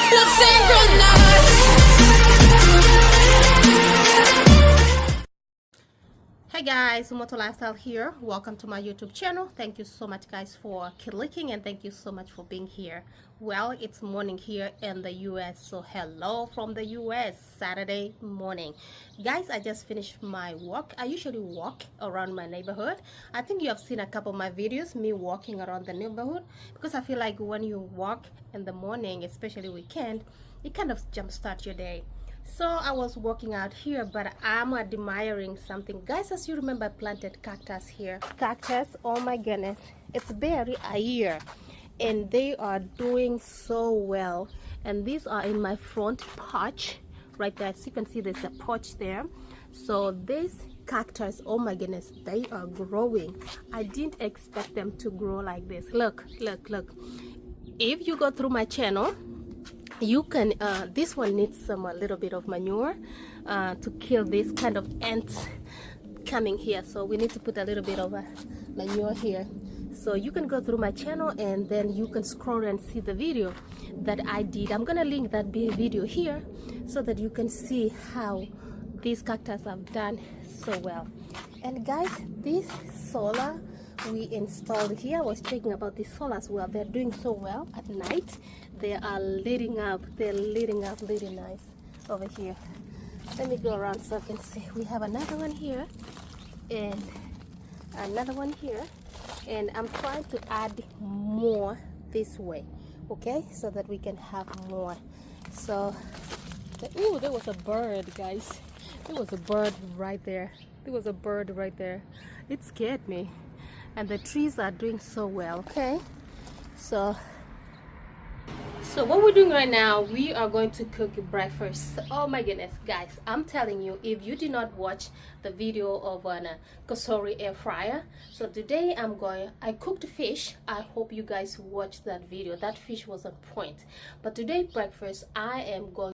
Let's synchronize. Hey guys, Moto Lifestyle here. Welcome to my YouTube channel. Thank you so much guys for clicking, and thank you so much for being here. Well, it's morning here in the US, so hello from the US. Saturday morning. Guys, I just finished my walk. I usually walk around my neighborhood. I think you have seen a couple of my videos, me walking around the neighborhood, because I feel like when you walk in the morning, especially weekend, it kind of jumpstarts your day. So I was walking out here, but I'm admiring something. Guys, as you remember, I planted cactus here. Cactus, oh my goodness, it's barely a year and they are doing so well. And these are in my front porch right there. As you can see, there's a porch there. So this cactus, oh my goodness, they are growing. I didn't expect them to grow like this. Look, look, look. If you go through my channel, you can this one needs some a little bit of manure to kill this kind of ants coming here, so we need to put a little bit of manure here. So you can go through my channel and then you can scroll and see the video that I did. I'm gonna link that video here so that you can see how these cactus have done so well. And guys, this solar we installed here, I was checking about this solar as well. They're doing so well at night. They are lighting up. They're lighting up really nice over here. Let me go around so I can see. We have another one here and another one here, and I'm trying to add more this way, okay, so that we can have more. So ooh, there was a bird, guys. There was a bird right there. There was a bird right there. It scared me. And the trees are doing so well. Okay, so what we're doing right now, we are going to cook breakfast. Oh my goodness, guys, I'm telling you, if you did not watch the video of an Kosori air fryer, so today I cooked fish. I hope you guys watched that video. That fish was on point. But today breakfast, I am going